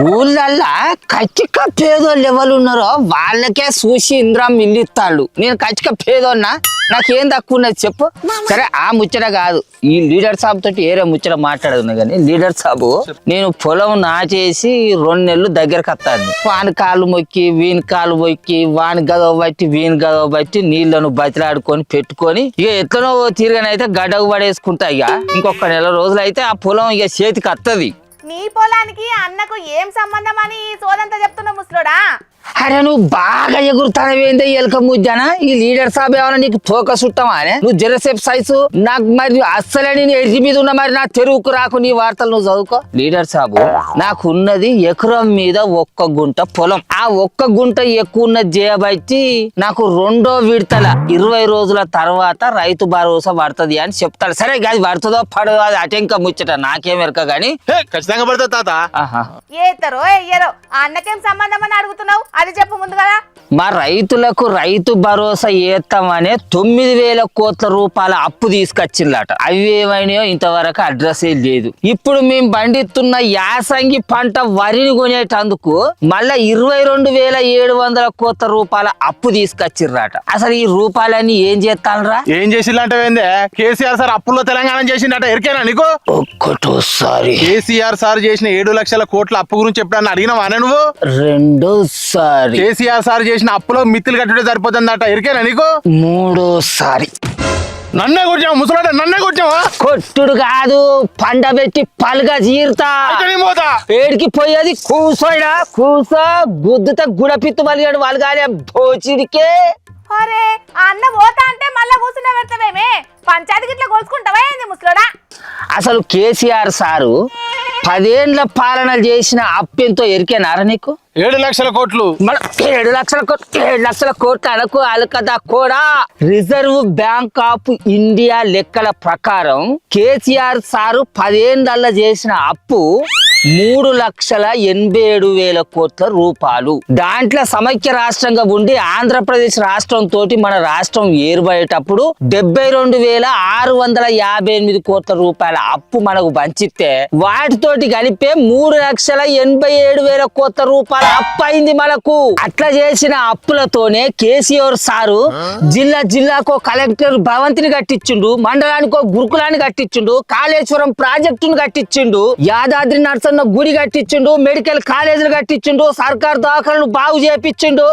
ఊళ్ళల్లా కచ్చిక పేదోళ్ళు ఎవరు ఉన్నారో వాళ్ళకే చూసి ఇంద్రం ఇల్లిస్తాడు. నేను కచ్చిక పేదోన్నా, నాకేం తక్కువ ఉన్నది చెప్పు. సరే ఆ ముచ్చట కాదు, ఈ లీడర్ సాబ్ తోటి ఏరే ముచ్చట మాట్లాడుతున్నా కానీ, లీడర్ సాబు నేను పొలం నాచేసి 2 నెలలు దగ్గరకు వస్తాను. వాని కాళ్ళు మొక్కి వీని కాళ్ళు మొక్కి వాని గదవ బట్టి వీని గదవ బట్టి నీళ్లను బతిలాడుకొని పెట్టుకొని ఇక ఎట్లనో తీరుగానైతే గడ్డకు పడేసుకుంటా. ఇక ఇంకొక నెల రోజులు అయితే ఆ పొలం ఇక చేతికి వస్తుంది. నీ పొలానికి అన్నకు ఏం సంబంధం అని సోదంతా చెప్తున్నా ముసలోడా? అరే నువ్వు బాగా ఎగురుతానవేందే ఎలక ముజ్జానా? ఈ లీడర్ సాబ్ ఏమన్నా నీకు తోక సుట్టమా? నువ్వు జరసేపు సైజు నాకు మరి అస్సలే నేను ఎర్రి మీద ఉన్న మరి నా తెరువుకు రాకు నీ వార్తలు నువ్వు చదువుకో. లీడర్ సాబు నాకున్నది ఎకరం మీద 1 గుంట పొలం. ఆ 1 గుంట ఎక్కువ ఉన్నది చేయబట్టి నాకు 2వ విడతల 20 రోజుల తర్వాత రైతు భరోసా పడుతుంది అని చెప్తాడు. సరే అది పడుతుందో పడదో అది అటెంక ముచ్చట నాకేం ఎరక గాని ఖచ్చితంగా పడుతుంది తాత. ఏతరో ఎయ్యరో ఆ అన్నకేం సంబంధం అని అడుగుతున్నావు, అది చెప్పు ముందు కదా. మా రైతులకు రైతు భరోసా ఏస్తామనే 9,000 కోట్ల రూపాయల అప్పు తీసుకొచ్చిందట. అవి ఏమైనాయో ఇంతవరకు అడ్రస్ లేదు. ఇప్పుడు మేము పండిస్తున్న యాసంగి పంట వరిని కొనేటందుకు మళ్ళా 22,700 కోట్ల రూపాయల అప్పు తీసుకొచ్చిర్రట. అసలు ఈ రూపాయలన్నీ ఏం చేస్తానరా? ఏం చేసిందంటే కేసీఆర్ సార్ అప్పుల్లో తెలంగాణ చేసిండట. ఎరికేనా నీకు? ఒక్కటోసారి కేసీఆర్ సార్ చేసిన 7 లక్షల కోట్ల అప్పు గురించి ఎప్పుడన్నా అడిగినావా నువ్వు? రెండోసారి కేసీఆర్ సార్ చేసిన అప్పులో మిత్తులు కట్టుడే సరిపోతుందట. ఎరికేనా నీకు? మూడోసారి నన్నే కొట్టావు ముసలాడ, నన్నే కొట్టావా? కొట్టుడు కాదు, పండ పెట్టి పలుగా చీరుతా. ఏడికి పోయేది కూసోడా, కూసో గుద్దుతా గుడపిత్తు పలిగాడు వాళ్ళు కానీ భోచిడికే. అరే ఆ అన్న పోతా అంటే మళ్ళా కూర్చునే పెడతావేమే? పంచాయతీకి ఇట్లా కొలుసుకుంటావా ఏంది ముసలోడా? అసలు కేసీఆర్ సారు 10 ఏళ్ల పాలనలు చేసిన అప్పెంతో ఎరికేనారా నీకు? 7 లక్షల కోట్లు. 7 లక్షల కోట్లు అనకు అలకదా కూడా. రిజర్వ్ బ్యాంక్ ఆఫ్ ఇండియా లెక్కల ప్రకారం కేసీఆర్ సారు 10 ఏళ్లలో చేసిన అప్పు 3,87,000 కోట్ల రూపాయలు. దాంట్లో సమైక్య రాష్ట్రంగా ఉండి ఆంధ్రప్రదేశ్ రాష్ట్రం తోటి మన రాష్ట్రం ఏర్పడేటప్పుడు 72,658 కోట్ల రూపాయల అప్పు మనకు పంచితే వాటితోటి కలిపే 3,87,000 కోట్ల రూపాయల అప్పు అయింది మనకు. అట్లా చేసిన అప్పులతోనే కేసీఆర్ సారు జిల్లాకో కలెక్టర్ భవంతిని కట్టించిండు, మండలానికో గురుకులాన్ని కట్టించిండు, కాళేశ్వరం ప్రాజెక్టును కట్టించిండు, యాదాద్రి నరసన్న గుడి కట్టించిండు, మెడికల్ కాలేజీలు కట్టించిండు, సర్కార్ దవాఖానలు బాగు చేపించిండు.